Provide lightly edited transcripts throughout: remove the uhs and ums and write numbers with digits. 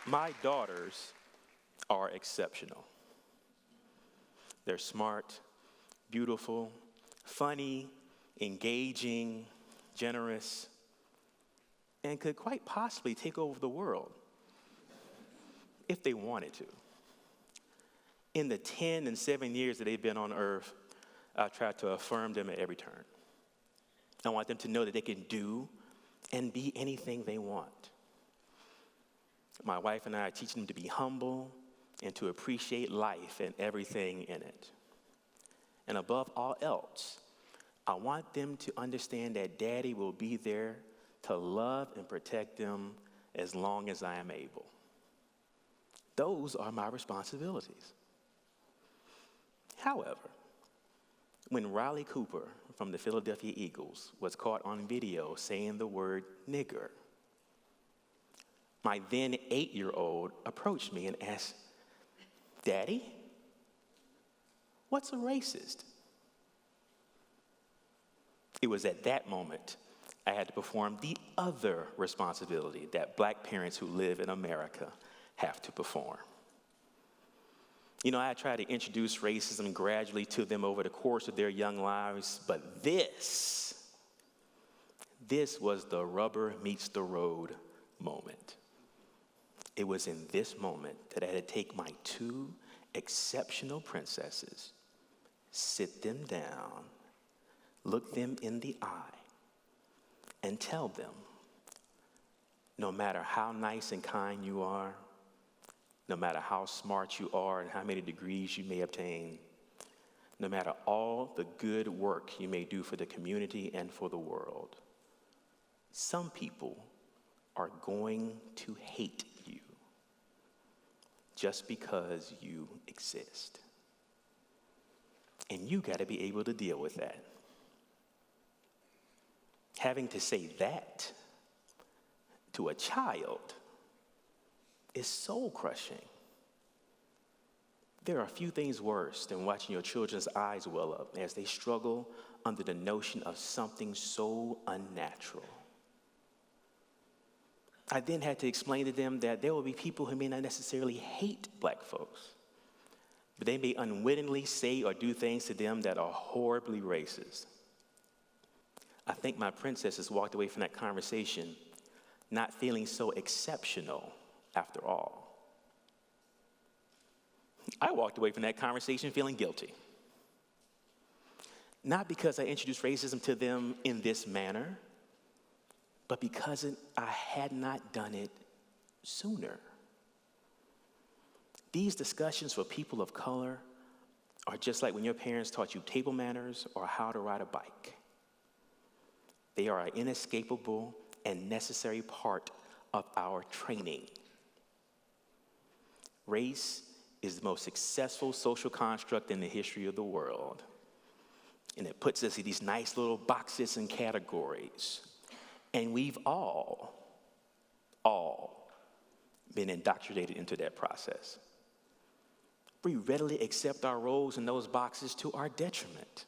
My daughters are exceptional. They're smart, beautiful, funny, engaging, generous, and could quite possibly take over the world if they wanted to. In the 10 and 7 years that they've been on earth, I've tried to affirm them at every turn. I want them to know that they can do and be anything they want. My wife and I are teaching them to be humble and to appreciate life and everything in it. And above all else, I want them to understand that Daddy will be there to love and protect them as long as I am able. Those are my responsibilities. However, when Riley Cooper from the Philadelphia Eagles was caught on video saying the word nigger, my then 8-year-old approached me and asked, "Daddy, what's a racist?" It was at that moment I had to perform the other responsibility that black parents who live in America have to perform. You know, I tried to introduce racism gradually to them over the course of their young lives, but this was the rubber meets the road moment. It was in this moment that I had to take my 2 exceptional princesses, sit them down, look them in the eye, and tell them, no matter how nice and kind you are, no matter how smart you are and how many degrees you may obtain, no matter all the good work you may do for the community and for the world, some people are going to hate you just because you exist. And you got to be able to deal with that. Having to say that to a child is soul crushing. There are a few things worse than watching your children's eyes well up as they struggle under the notion of something so unnatural. I then had to explain to them that there will be people who may not necessarily hate black folks, but they may unwittingly say or do things to them that are horribly racist. I think my princesses walked away from that conversation not feeling so exceptional after all. I walked away from that conversation feeling guilty. Not because I introduced racism to them in this manner, but because I had not done it sooner. These discussions for people of color are just like when your parents taught you table manners or how to ride a bike. They are an inescapable and necessary part of our training. Race is the most successful social construct in the history of the world. And it puts us in these nice little boxes and categories. And we've all been indoctrinated into that process. We readily accept our roles in those boxes to our detriment.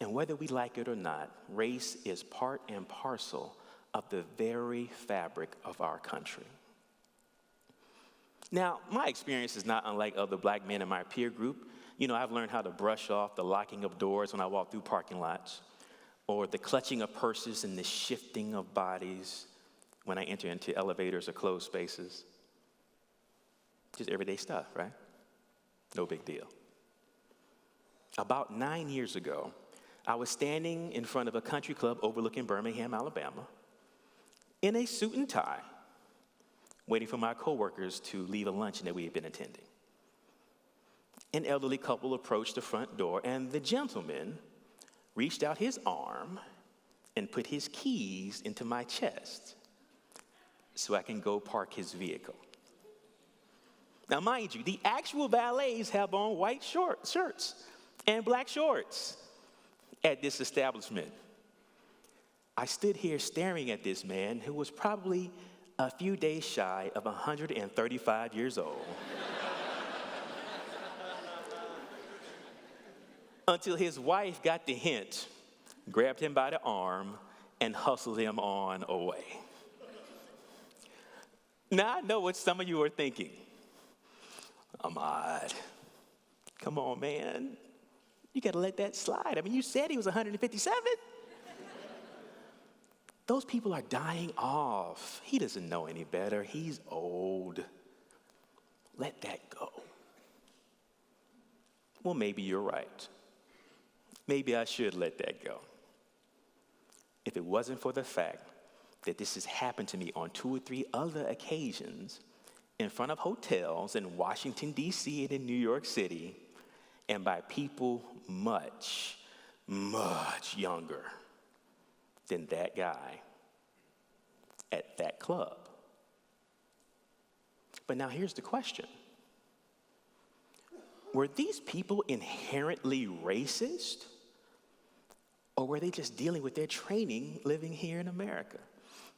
And whether we like it or not, race is part and parcel of the very fabric of our country. Now, my experience is not unlike other black men in my peer group. You know, I've learned how to brush off the locking of doors when I walk through parking lots, or the clutching of purses and the shifting of bodies when I enter into elevators or closed spaces. Just everyday stuff, right? No big deal. About 9 years ago, I was standing in front of a country club overlooking Birmingham, Alabama, in a suit and tie, waiting for my coworkers to leave a luncheon that we had been attending. An elderly couple approached the front door, and the gentleman reached out his arm and put his keys into my chest so I can go park his vehicle. Now, mind you, the actual valets have on white shirts and black shorts at this establishment. I stood here staring at this man who was probably a few days shy of 135 years old. Until his wife got the hint, grabbed him by the arm, and hustled him on away. Now, I know what some of you are thinking. Ahmad, come on, man. You got to let that slide. I mean, you said he was 157. Those people are dying off. He doesn't know any better. He's old. Let that go. Well, maybe you're right. Maybe I should let that go. If it wasn't for the fact that this has happened to me on 2 or 3 other occasions in front of hotels in Washington, D.C. and in New York City, and by people much, much younger than that guy at that club. But now here's the question. Were these people inherently racist? Or were they just dealing with their training living here in America?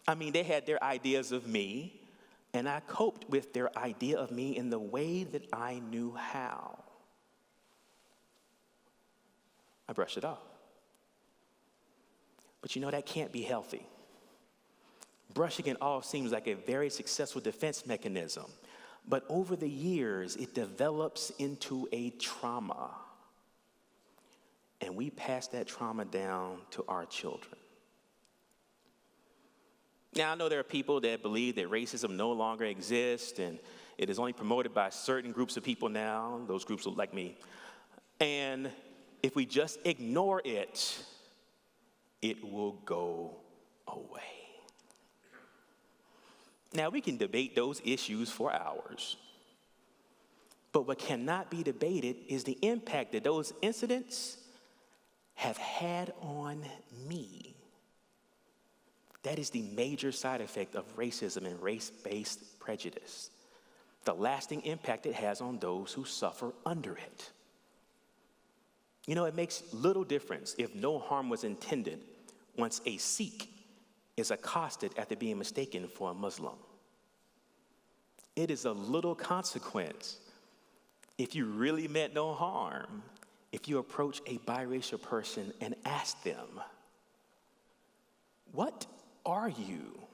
I mean, they had their ideas of me, and I coped with their idea of me in the way that I knew how. I brushed it off. But you know, that can't be healthy. Brushing it off seems like a very successful defense mechanism, but over the years, it develops into a trauma. And we pass that trauma down to our children. Now, I know there are people that believe that racism no longer exists and it is only promoted by certain groups of people now, those groups like me. And if we just ignore it, it will go away. Now, we can debate those issues for hours. But what cannot be debated is the impact that those incidents have had on me. That is the major side effect of racism and race-based prejudice. The lasting impact it has on those who suffer under it. You know, it makes little difference if no harm was intended once a Sikh is accosted after being mistaken for a Muslim. It is a little consequence if you really meant no harm, if you approach a biracial person and ask them, "What are you?"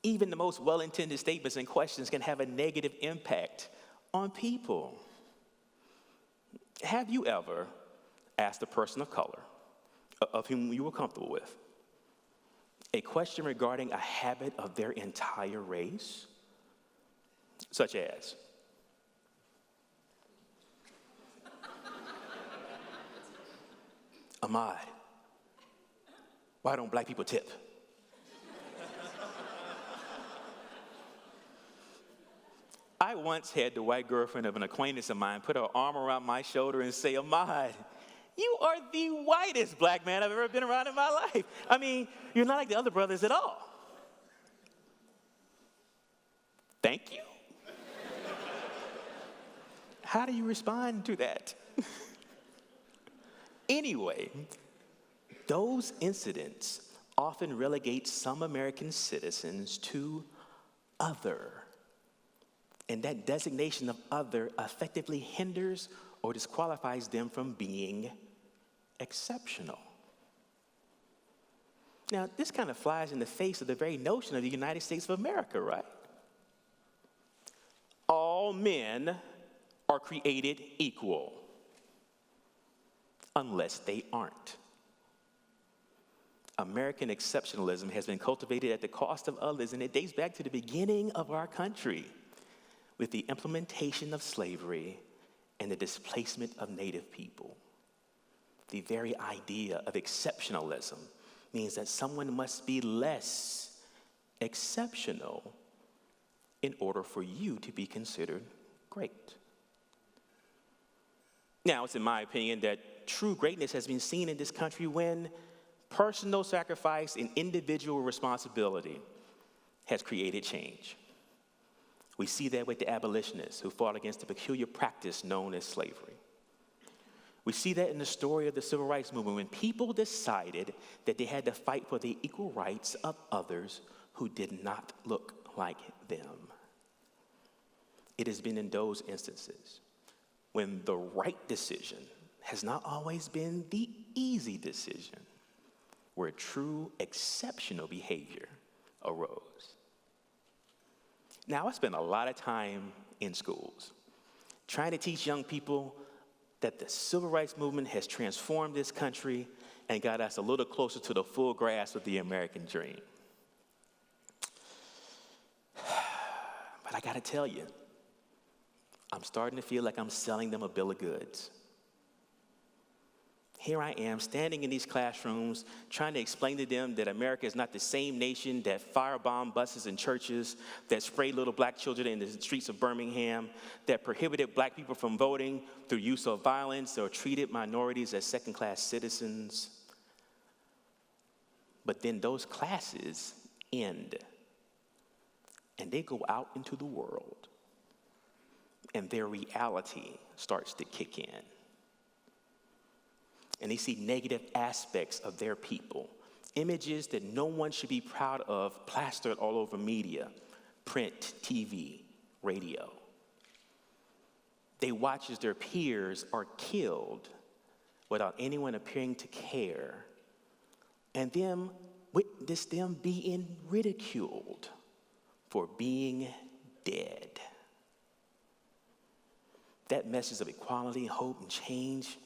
Even the most well-intended statements and questions can have a negative impact on people. Have you ever asked a person of color, of whom you were comfortable with, a question regarding a habit of their entire race? Such as, "Ahmad, why don't black people tip?" I once had the white girlfriend of an acquaintance of mine put her arm around my shoulder and say, "Ahmad, you are the whitest black man I've ever been around in my life. I mean, you're not like the other brothers at all." Thank you. How do you respond to that? Anyway, those incidents often relegate some American citizens to other. And that designation of other effectively hinders or disqualifies them from being exceptional. Now, this kind of flies in the face of the very notion of the United States of America, right? All men are created equal, unless they aren't. American exceptionalism has been cultivated at the cost of others, and it dates back to the beginning of our country with the implementation of slavery and the displacement of Native people. The very idea of exceptionalism means that someone must be less exceptional in order for you to be considered great. Now, it's in my opinion that true greatness has been seen in this country when personal sacrifice and individual responsibility has created change. We see that with the abolitionists who fought against the peculiar practice known as slavery. We see that in the story of the Civil Rights Movement when people decided that they had to fight for the equal rights of others who did not look like them. It has been in those instances when the right decision has not always been the easy decision, where true exceptional behavior arose. Now, I spend a lot of time in schools trying to teach young people that the civil rights movement has transformed this country and got us a little closer to the full grasp of the American dream. But I gotta tell you, I'm starting to feel like I'm selling them a bill of goods. Here I am standing in these classrooms trying to explain to them that America is not the same nation that firebombed buses and churches, that sprayed little black children in the streets of Birmingham, that prohibited black people from voting through use of violence or treated minorities as second-class citizens. But then those classes end, and they go out into the world, and their reality starts to kick in. And they see negative aspects of their people, images that no one should be proud of, plastered all over media, print, TV, radio. They watch as their peers are killed without anyone appearing to care, and then witness them being ridiculed for being dead. That message of equality, hope, and change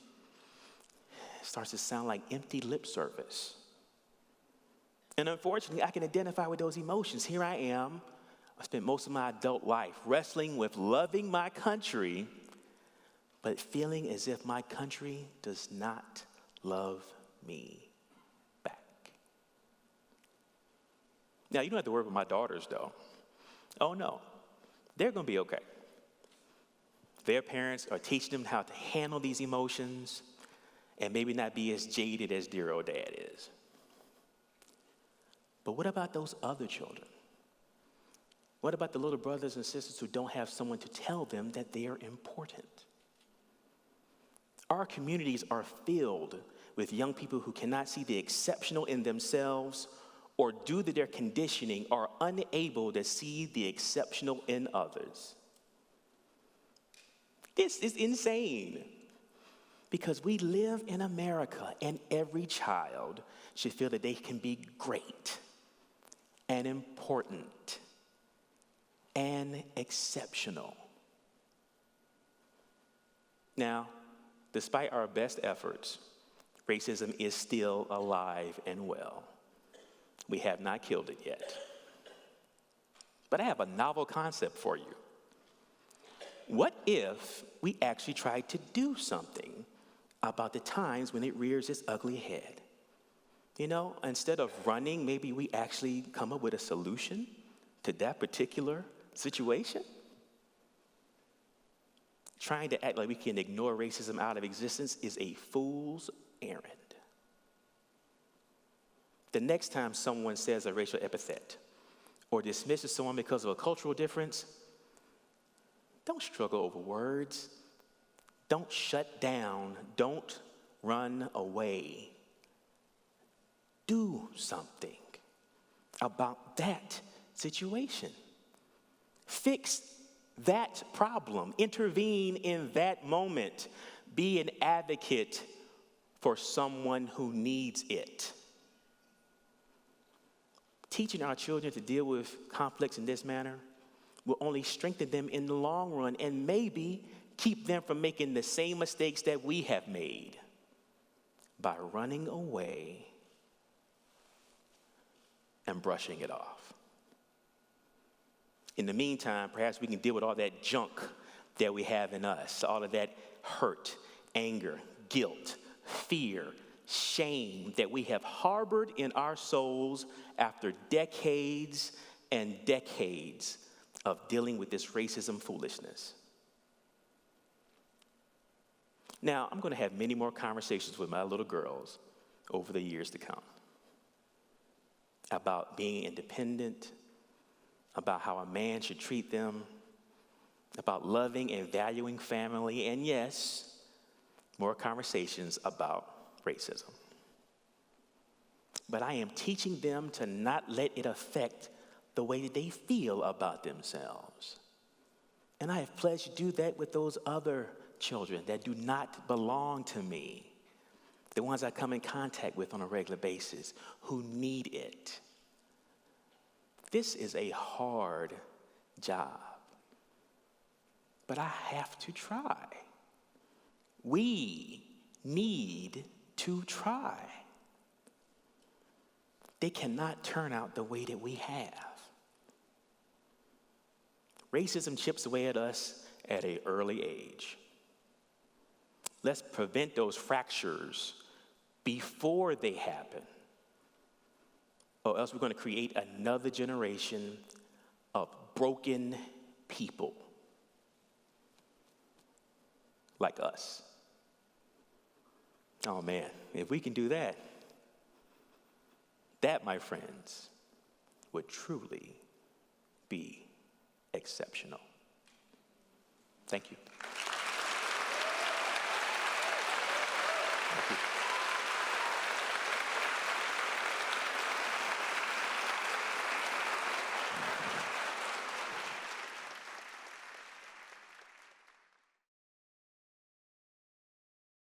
starts to sound like empty lip service. And unfortunately, I can identify with those emotions. Here I am. I spent most of my adult life wrestling with loving my country, but feeling as if my country does not love me back. Now, you don't have to worry with my daughters, though. Oh, no. They're going to be okay. Their parents are teaching them how to handle these emotions and maybe not be as jaded as dear old dad is. But what about those other children? What about the little brothers and sisters who don't have someone to tell them that they are important? Our communities are filled with young people who cannot see the exceptional in themselves, or due to their conditioning are unable to see the exceptional in others. This is insane. Because we live in America, and every child should feel that they can be great and important and exceptional. Now, despite our best efforts, racism is still alive and well. We have not killed it yet. But I have a novel concept for you. What if we actually tried to do something about the times when it rears its ugly head? You know, instead of running, maybe we actually come up with a solution to that particular situation? Trying to act like we can ignore racism out of existence is a fool's errand. The next time someone says a racial epithet or dismisses someone because of a cultural difference, don't struggle over words. Don't shut down. Don't run away. Do something about that situation. Fix that problem. Intervene in that moment. Be an advocate for someone who needs it. Teaching our children to deal with conflicts in this manner will only strengthen them in the long run and maybe keep them from making the same mistakes that we have made by running away and brushing it off. In the meantime, perhaps we can deal with all that junk that we have in us, all of that hurt, anger, guilt, fear, shame that we have harbored in our souls after decades and decades of dealing with this racism foolishness. Now, I'm going to have many more conversations with my little girls over the years to come about being independent, about how a man should treat them, about loving and valuing family, and yes, more conversations about racism. But I am teaching them to not let it affect the way that they feel about themselves. And I have pledged to do that with those other children that do not belong to me, the ones I come in contact with on a regular basis who need it. This is a hard job. But I have to try. We need to try. They cannot turn out the way that we have. Racism chips away at us at an early age. Let's prevent those fractures before they happen, or else we're going to create another generation of broken people like us. Oh man, if we can do that, that, my friends, would truly be exceptional. Thank you.